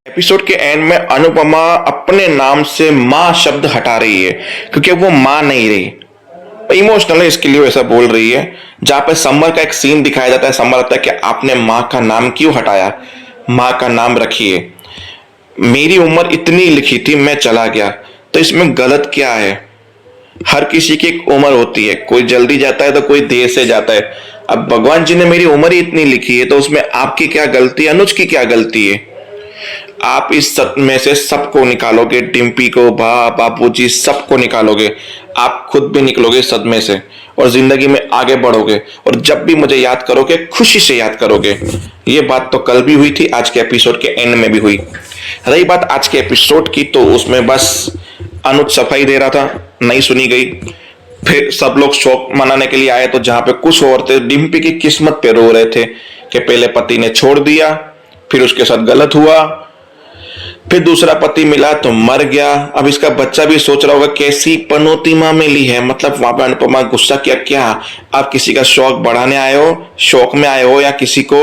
Episode के and में अनुपमा अपने नाम से माँ शब्द हटा रही है क्योंकि वो माँ नहीं रही। इमोशनल है इसके लिए वो ऐसा बोल रही है। जहां पे समर का एक सीन दिखाया जाता है, समर लगता है कि आपने माँ का नाम क्यों हटाया, माँ का नाम रखिए। मेरी उम्र इतनी लिखी थी, मैं चला गया, तो इसमें गलत क्या है। हर किसी की एक उम्र होती है, कोई जल्दी जाता है तो कोई देर से जाता है। अब भगवान जी ने मेरी उम्र ही इतनी लिखी है तो उसमें आपकी क्या गलती, अनुज की क्या गलती है। आप इस सब में से सबको निकालोगे, डिम्पी को, बापूजी सबको निकालोगे, आप खुद भी निकलोगे इस सदमे से और जिंदगी में आगे बढ़ोगे। और जब भी मुझे याद करोगे खुशी से याद करोगे। ये बात तो कल भी हुई थी, आज के एपिसोड के एंड में भी हुई। रही बात आज के एपिसोड की, तो उसमें बस अनुज सफाई दे रहा था, नहीं सुनी गई। फिर सब लोग शौक मनाने के लिए आए तो जहां पे कुछ औरतें डिम्पी की किस्मत पे रो रहे थे कि पहले पति ने छोड़ दिया, फिर उसके साथ गलत हुआ, फिर दूसरा पति मिला तो मर गया। अब इसका बच्चा भी सोच रहा होगा कैसी पनौती माँ मिली है। मतलब वहां पे अनुपमा गुस्सा किया, क्या आप किसी का शौक बढ़ाने आए हो, शौक में आए हो, या किसी को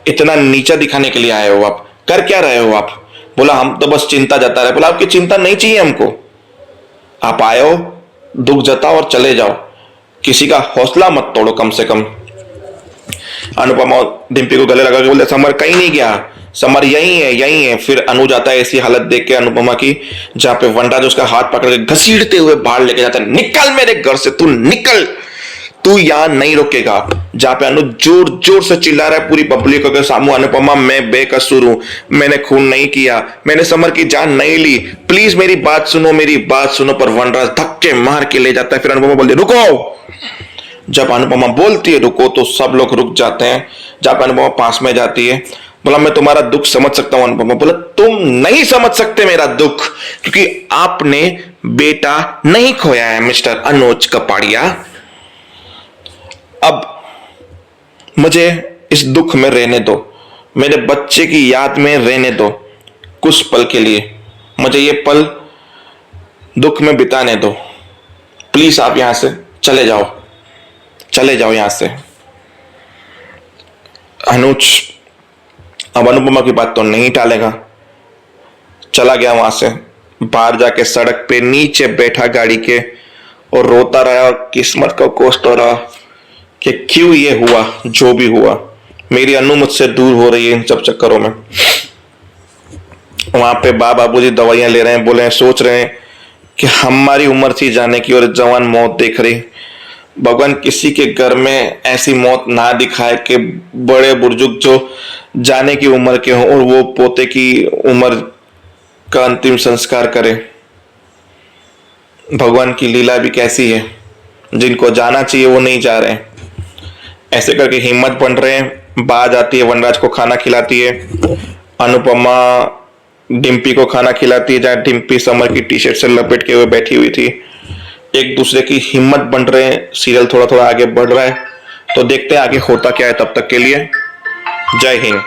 इतना नीचा दिखाने के लिए आए हो। आप कर क्या रहे हो। आप बोला हम तो बस चिंता जता रहे। बोला आपकी चिंता नहीं चाहिए हमको, आप आए हो, दुख जताओ और चले जाओ, किसी का हौसला मत तोड़ो कम से कम। अनुपमा डिम्पी को गले लगा के बोले समर कहीं नहीं गया, समर यही है यही है। फिर अनुज आता है ऐसी हालत देख के अनुपमा की, जहां पे वनराज उसका हाथ पकड़ के घसीटते हुए बाहर लेके जाता है, निकल मेरे घर से, तू निकल, तू यहां नहीं रुकेगा। जहां पे अनुज जोर जोर से चिल्ला रहा है पूरी पब्लिक के सामने, अनुपमा मैं बेकसूर हूं, मैंने खून नहीं किया, मैंने समर की जान नहीं ली, प्लीज मेरी बात सुनो, मेरी बात सुनो। पर वनराज धक्के मार के ले जाता है। फिर अनुपमा बोलती रुको। जब अनुपमा बोलती है रुको तो सब लोग रुक जाते हैं। जब अनुपमा पास में जाती है, बोला मैं तुम्हारा दुख समझ सकता हूं। अनुपमा बोला तुम नहीं समझ सकते मेरा दुख, क्योंकि आपने बेटा नहीं खोया है मिस्टर अनुज कपाड़िया। अब मुझे इस दुख में रहने दो, मेरे बच्चे की याद में रहने दो कुछ पल के लिए, मुझे ये पल दुख में बिताने दो। प्लीज आप यहां से चले जाओ, चले जाओ यहां से। अनुज अब अनुपमा की बात तो नहीं टालेगा, चला गया वहां से। बाहर जाके सड़क पे नीचे बैठा गाड़ी के और रोता रहा और किस्मत को कोसता रहा कि क्यों ये हुआ, जो भी हुआ। मेरी अनु मुझसे दूर हो रही है इन सब चक्करों में। वहां पे बाबूजी दवाइयां ले रहे हैं, बोले हैं, सोच रहे हैं कि हमारी उम्र थी जाने की और जवान मौत देख रही। भगवान किसी के घर में ऐसी मौत ना दिखाए कि बड़े बुजुर्ग जो जाने की उम्र के हों और वो पोते की उम्र का अंतिम संस्कार करे। भगवान की लीला भी कैसी है, जिनको जाना चाहिए वो नहीं जा रहे। ऐसे करके हिम्मत बन रहे हैं। बाज आती है, वनराज को खाना खिलाती है, अनुपमा डिम्पी को खाना खिलाती है, जहां डिम्पी समर की टी शर्ट से लपेट के हुए बैठी हुई थी। एक दूसरे की हिम्मत बन रहे हैं। सीरियल थोड़ा थोड़ा आगे बढ़ रहा है, तो देखते हैं आगे होता क्या है। तब तक के लिए जय हिंद।